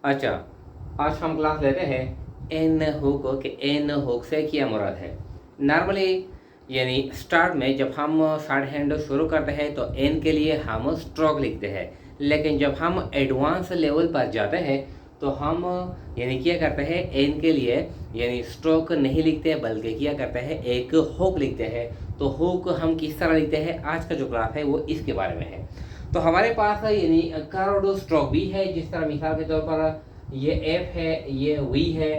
अच्छा, आज हम क्लास लेते हैं एन हुक के एन हुक से क्या मुराद है। नॉर्मली यानी स्टार्ट में जब हम शॉर्ट हैंड शुरू करते हैं तो एन के लिए हम स्ट्रोक लिखते हैं, लेकिन जब हम एडवांस लेवल पर जाते हैं तो हम यानी क्या करते हैं एन के लिए यानी स्ट्रोक नहीं लिखते बल्कि क्या करते हैं एक हुक लिखते हैं। तो हुक हम किस तरह लिखते हैं, आज का जो क्लास है वो इसके बारे में है। तो हमारे पास यानी कर्व्ड स्ट्रोक भी है, जिस तरह मिसाल के तौर पर ये एफ है, ये वी है,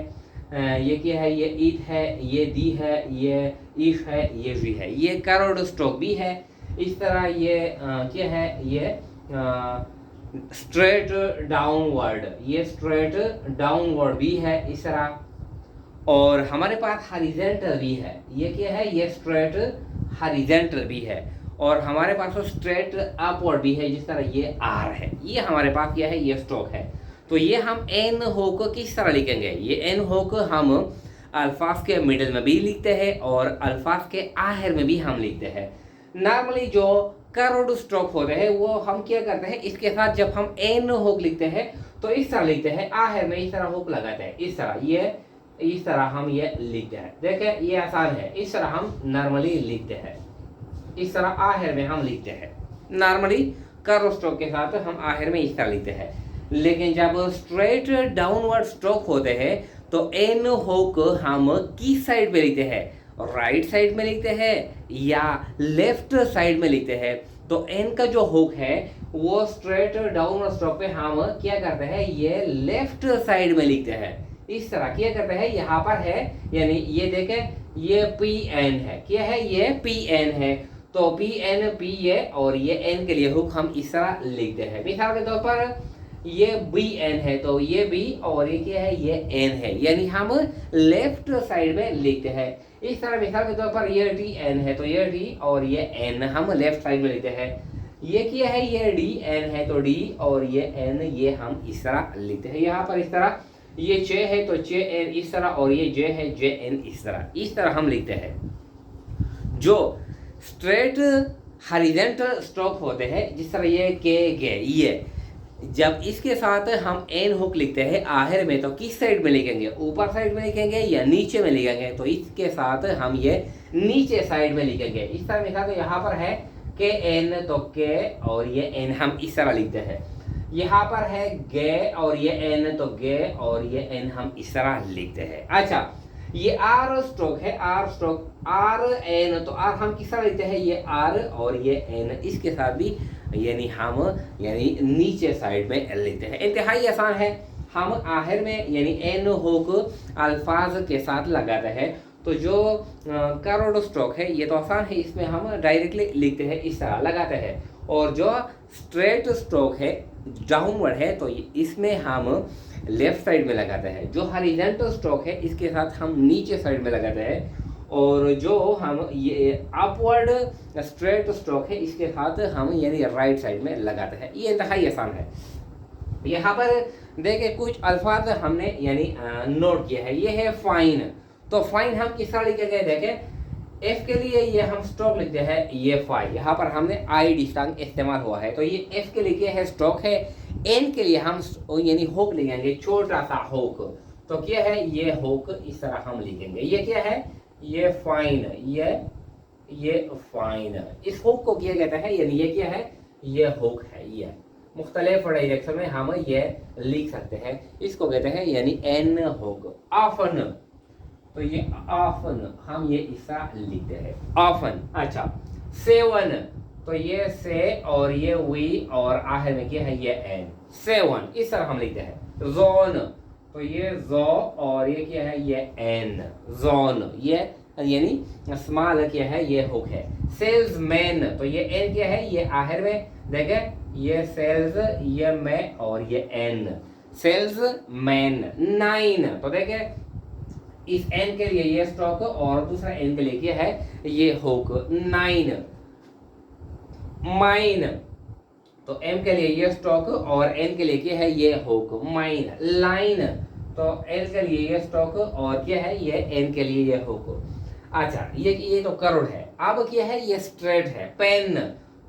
ये क्या है, ये ईट है, ये दी है, ये इफ है, ये वी है, ये कर्व्ड स्ट्रोक भी है। इस तरह ये क्या है, ये स्ट्रेट डाउनवर्ड, ये स्ट्रेट डाउनवर्ड भी है इस तरह। और हमारे पास हॉरिजॉन्टल भी है, ये क्या है, ये स्ट्रेट हॉरिजॉन्टल भी है। और हमारे पास स्ट्रेट अपवर्ड भी है, जिस तरह ये आर है। ये हमारे पास क्या है, ये स्ट्रोक है। तो ये हम एन हुक किस तरह लिखेंगे, ये एन हुक हम अल्फाज के मिडिल में भी लिखते हैं और अल्फाज के आखिर में भी हम लिखते हैं। नॉर्मली जो कर्व्ड स्ट्रोक होते हैं वो हम क्या करते हैं, इसके साथ जब हम एन हुक लिखते हैं तो इस तरह लिखते हैं, आखिर में इस तरह हुक लगाते हैं, इस तरह ये इस तरह हम ये लिखते हैं। देखें ये आसान है, इस तरह हम नॉर्मली लिखते हैं, इस तरह आखिर में हम लिखते हैं। नॉर्मली कर्व स्ट्रोक के साथ हम आखिर में इस तरह लिखते हैं। लेकिन जब स्ट्रेट डाउनवर्ड स्ट्रोक होते हैं तो एन हुक हम किस साइड में लिखते हैं, राइट साइड में लिखते हैं या लेफ्ट साइड में लिखते हैं। तो एन का जो हुक है वो स्ट्रेट डाउनवर्ड स्ट्रोक पे हम क्या करते हैं, ये लेफ्ट साइड में लिखते हैं। इस तरह क्या करते हैं, यहाँ पर है यानी ये देखें ये पी एन है, क्या है, ये पी एन है। तो पी एन पी ए और ये एन के लिए हुक हम इस तरह लिखते हैं। मिसाल के तौर पर ये बी एन है, तो ये बी और ये क्या है, ये एन है, यानी हम लेफ्ट साइड में लिखते हैं। इस तरह मिसाल के तौर पर ये डी एन है, तो ये डी और ये एन हम लेफ्ट साइड में लिखते हैं। ये क्या है, ये डी एन है, तो डी और ये एन ये हम इस तरह लिखते हैं। यहाँ पर इस तरह ये चे है तो चे एन इस तरह, और ये जे है जे एन इस तरह हम लिखते हैं। जो स्ट्रेट हॉरिजॉन्टल स्ट्रोक होते हैं, जिस तरह ये के गे ये, जब इसके साथ हम एन हुक लिखते हैं आखिर में तो किस साइड में लिखेंगे, ऊपर साइड में लिखेंगे या नीचे में लिखेंगे। तो इसके साथ हम ये नीचे साइड में लिखेंगे। इस तरह लिखा, तो यहाँ पर है के एन, तो के और ये एन हम इस तरह लिखते हैं। यहाँ पर है गे और ये एन, तो गे और ये एन हम इस तरह लिखते हैं। अच्छा, ये आर स्ट्रोक है, आर स्ट्रोक, आर एन, तो आर हम किस तरह लिखते हैं, ये आर और ये एन इसके साथ भी यानी हम यानी नीचे साइड में लिखते हैं। इंतहाई आसान है, हम आखिर में यानी एन हुक अल्फाज के साथ लगाते हैं। तो जो कर्व्ड स्ट्रोक है ये तो आसान है, इसमें हम डायरेक्टली लिखते हैं, इस तरह लगाते हैं। और जो स्ट्रेट स्ट्रोक है डाउनवर्ड है तो इसमें हम लेफ्ट साइड में लगाते हैं। जो हॉरिजॉन्टल स्ट्रोक है इसके साथ हम नीचे साइड में लगाते हैं। और जो हम ये अपवर्ड स्ट्रेट स्ट्रोक है इसके साथ हम यानी राइट साइड में लगाते हैं। ये इंतहाई आसान है। यहाँ पर देखिए कुछ अल्फाज हमने यानी नोट किया है। ये है फाइन, तो फाइन हम किस तरह लिखेंगे, देखें एफ के लिए ये हम स्ट्रोक लिखते हैं, ये फाइव, यहाँ पर हमने आई डिस्टांग इस्तेमाल हुआ है, तो ये एफ के लिए क्या है, स्ट्रोक है। एन के लिए हम यानी हुक लिखेंगे, छोटा सा हुक, तो क्या है, ये हुक इस तरह हम लिखेंगे। ये क्या है, ये फाइन, ये फाइन, इस हुक को क्या कहते हैं, यानी ये क्या है, ये हुक है। ये मुख्तलिफ डायरेक्शन में हम ये लिख सकते हैं, इसको कहते हैं यानी एन हुक। ऑफन, तो ये ऑफन हम ये इसा लिखते हैं, ऑफन। अच्छा, सेवन, तो ये से और ये वी और आखिर में क्या है, ये एन, सेवन इस तरह हम लिखते हैं। जोन, तो ये जो और ये क्या है, ये एन, जोन, ये यानी स्मॉल क्या है, ये हुक है। सेल्समैन, तो ये एन क्या है, ये आखिर में देखें, ये सेल्स, ये मैं और ये एन, सेल्समैन। नाइन, तो देखें इस एन के लिए ये स्ट्रोक और दूसरा एन के लिए क्या है, ये हुक। नाइन, माइन, तो एम के लिए ये स्ट्रोक और एन के लिए क्या है, ये हुक, माइन। लाइन, तो एल के लिए ये स्ट्रोक और क्या है, ये एन के लिए ये हुक। अच्छा, ये तो कर्व्ड है। अब क्या है, ये स्ट्रेट है। पेन,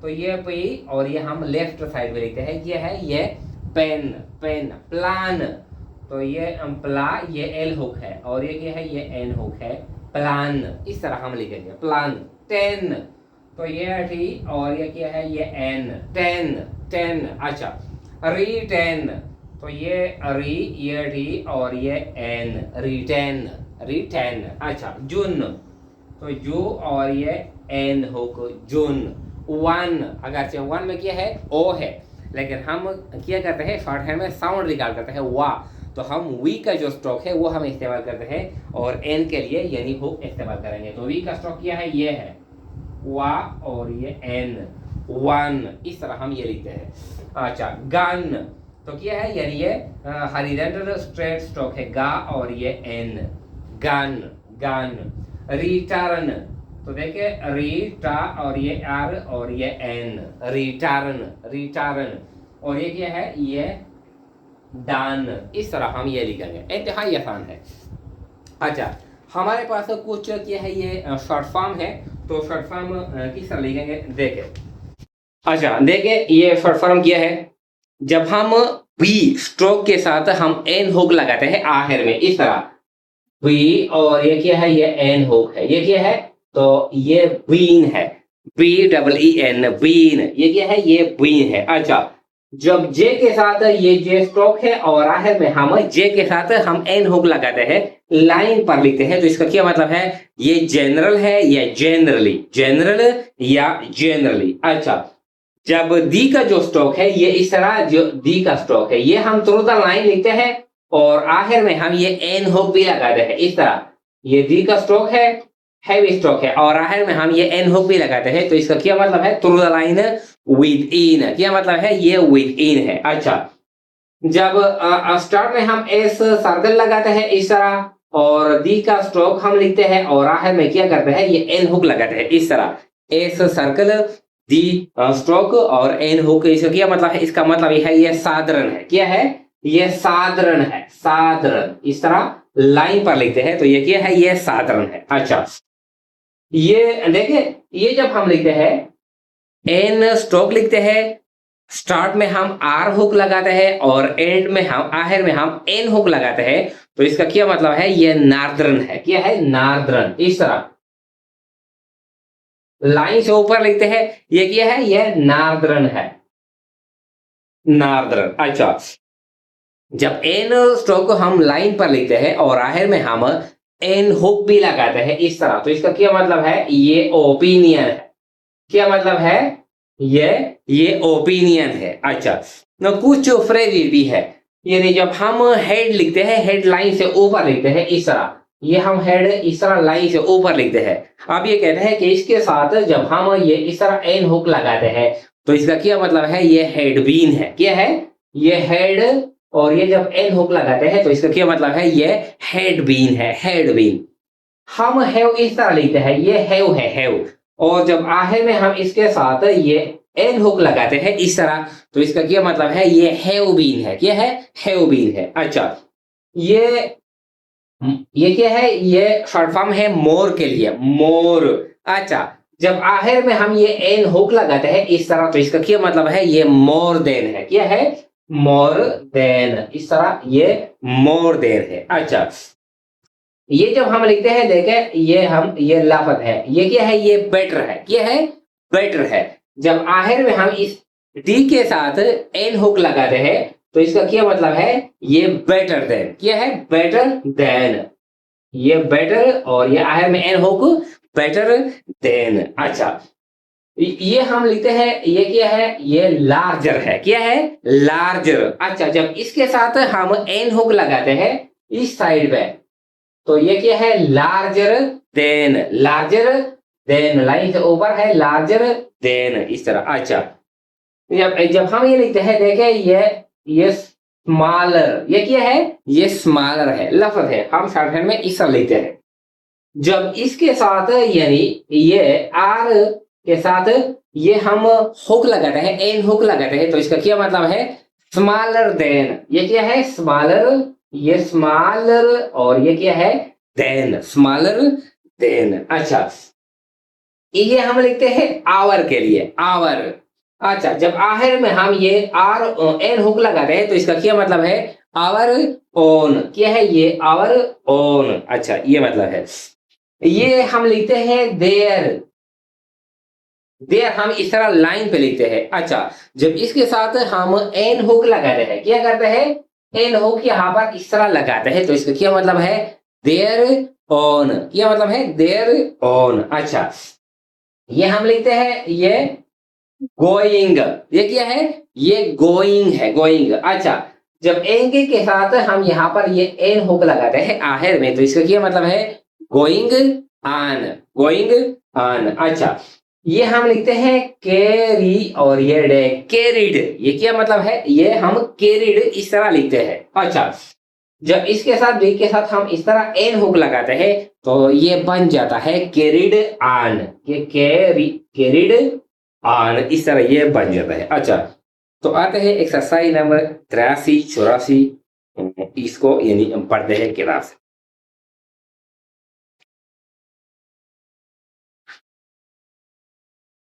तो ये पी और ये हम लेफ्ट साइड में लिखते हैं, ये है ये पेन, पेन, प्लान, तो ये प्ला, ये एल हुक है और ये क्या है, ये एन हुक है, प्लान, इस तरह हम लिखेंगे प्लान। टेन, तो ये टी और ये क्या है, ये एन, टेन, टेन। अच्छा, रीटेन, तो ये री, ये टी और ये एन, रिटेन, रिटेन। अच्छा, जून, तो जू और ये एन हुक, जून। वन, अगर से वन में क्या है, ओ है, लेकिन हम क्या करते हैं, शॉर्ट हैंड में साउंड निकाल करते हैं वा, तो हम वी का जो स्ट्रोक है वो हम इस्तेमाल करते हैं और एन के लिए यानी हुक इस्तेमाल करेंगे। तो वी का स्ट्रोक क्या है, ये है वा और ये एन, वन, इस तरह हम ये लिखते हैं। अच्छा, गन, तो क्या है, यानी ये हॉरिजॉन्टल स्ट्रेट स्ट्रोक है, गा और ये एन, गन, गन। रिटर्न, तो देखिए रीटा और ये आर और ये एन, रिटर्न, रिटर्न। और ये क्या है, ये डन, इस तरह हम ये लिखेंगे, इंतहाई आसान है। अच्छा, हमारे पास कुछ क्या है, ये शॉर्ट फॉर्म है, तो शॉर्ट फॉर्म किस तरह लिखेंगे देखे। अच्छा देखिए, ये शॉर्ट फॉर्म क्या है, जब हम वी स्ट्रोक के साथ हम एन हुक लगाते हैं आखिर में, इस तरह वी और ये क्या है, ये एन हुक है, ये क्या है, तो ये वीन है, B double E N, been, ये क्या है, ये वीन है। अच्छा, जब जे के साथ ये जे स्ट्रोक है और आखिर में हम जे के साथ हम एन हुक लगाते हैं, लाइन पर लिखते हैं, तो इसका क्या मतलब है, ये जनरल है या जनरली, जनरल या जनरली। अच्छा, जब दी का जो स्ट्रोक है ये इस तरह, जो दी का स्ट्रोक है ये हम तुरंत लाइन लिखते हैं और आखिर में हम ये एन हुक भी लगाते हैं, इस तरह, ये दी का स्ट्रोक है, हैवी स्ट्रोक है और आखिर में हम ये एन हुक भी लगाते हैं, तो इसका क्या मतलब है, through the line, with in, क्या मतलब है, ये विद इन है। अच्छा, जब स्टार्ट में हम एस सर्कल लगाते हैं इस तरह और दी का स्ट्रोक हम लिखते हैं और आखिर में क्या करते हैं, ये एन हुक लगाते हैं, इस तरह, एस सर्कल, दी स्ट्रोक और एन हुक। इसका क्या मतलब है, इसका मतलब ये है, ये साधारण है, क्या है, ये साधारण है, साधारण, इस तरह लाइन पर लिखते हैं, तो ये क्या है, ये साधारण है। अच्छा, ये देखिए, ये जब हम लिखते हैं एन स्ट्रोक लिखते हैं, स्टार्ट में हम आर हुक लगाते हैं और एंड में हम, आखिर में हम एन हुक लगाते हैं, तो इसका क्या मतलब है, ये नार्दर्न है, क्या है, नार्दर्न, इस तरह लाइन से ऊपर लिखते हैं, ये क्या है, ये नार्दर्न है, नार्दर्न। अच्छा, जब एन स्ट्रोक को हम लाइन पर लिखते हैं और आखिर में हम एन हुक भी लगाते हैं इस तरह, तो इसका क्या मतलब है, ये ओपिनियन है, क्या मतलब है, ये ओपिनियन है। अच्छा, ना कुछ फ्रेजेस भी है, यानी जब हम हेड लिखते हैं, हेड लाइन से ऊपर लिखते हैं इस तरह, ये हम हेड इस तरह लाइन से ऊपर लिखते हैं। अब ये कहते हैं कि इसके साथ जब हम ये इस तरह एन हुक लगाते हैं, तो इसका क्या मतलब है, ये हेड बीन है, क्या है, ये हेड, और ये जब एन हुक लगाते हैं तो इसका क्या मतलब है, ये हेड बीन है, हेड बीन। हम हैव इस तरह लिखते हैं, ये हैव है, हैव, और जब आखिर में हम इसके साथ ये एन हुक लगाते हैं इस तरह, तो इसका क्या मतलब है, ये हैव बीन है, क्या है, हैव बीन है। अच्छा, ये क्या है, ये शॉर्ट फॉर्म है मोर के लिए, मोर। अच्छा, जब आखिर में हम ये एन हुक लगाते हैं इस तरह, तो इसका क्या मतलब है, ये मोर देन है, क्या है, मोर देन, इस तरह ये मोर देन है। अच्छा, ये जब हम लिखते हैं देखें, ये हम ये लफ्ज है, ये क्या है, ये बेटर है, क्या है, बेटर है। जब आखिर में हम इस डी के साथ एन हुक लगाते हैं, तो इसका क्या मतलब है, ये बेटर देन, क्या है, बेटर देन, ये बेटर और ये आखिर में एन हुक, बेटर देन। अच्छा, ये हम लिखते हैं, ये क्या है, ये लार्जर है, क्या है, लार्जर। अच्छा, जब इसके साथ हम एन हुक लगाते हैं इस साइड पे, तो ये क्या है, larger than, larger than, line से ऊपर है, लार्जर देन, इस तरह। अच्छा, जब जब हम ये लिखते हैं देखें, ये स्मॉलर, ये क्या है, ये स्मॉलर है, लफ्ज है, हम शॉर्टहैंड में इस तरह लिखते हैं। जब इसके साथ यानी ये आर के साथ ये हम हुक लगाते हैं, एन हुक लगाते हैं, तो इसका क्या मतलब है, स्मॉलर देन, ये क्या है, स्मॉलर, ये स्मॉलर और ये क्या है, देन, स्मॉलर देन। अच्छा, ये हम लिखते हैं आवर के लिए, आवर, अच्छा, जब आखिर में हम ये आर एन हुक लगाते हैं तो इसका क्या मतलब है? Our own. क्या है ये? Our own. अच्छा, ये मतलब है। ये हम लिखते हैं देयर। देयर हम इस तरह लाइन पे लिखते हैं। अच्छा, जब इसके साथ हम एन हुक लगाते हैं, क्या करते हैं? एन हुक यहाँ पर इस तरह लगाते हैं तो इसका क्या मतलब है? Their own. क्या मतलब है? Their own. अच्छा, ये हम लिखते हैं ये गोइंग। ये क्या है? ये गोइंग है, गोइंग। अच्छा, जब एंग के साथ हम यहाँ पर ये एन हुक लगाते हैं आखिर में तो इसका क्या मतलब है? Going on. Going on. अच्छा, ये हम लिखते हैं कैरी और ये डे कैरिड। ये क्या मतलब है? ये हम कैरिड इस तरह लिखते हैं। अच्छा, जब इसके साथ बी के साथ हम इस तरह एन हुक लगाते हैं तो ये बन जाता है कैरिड ऑन। ये कैरिड ऑन इस तरह ये बन जाता है। अच्छा, तो आते हैं एक्सरसाइज नंबर 83 84, इसको यानी पढ़ते हैं किताब से।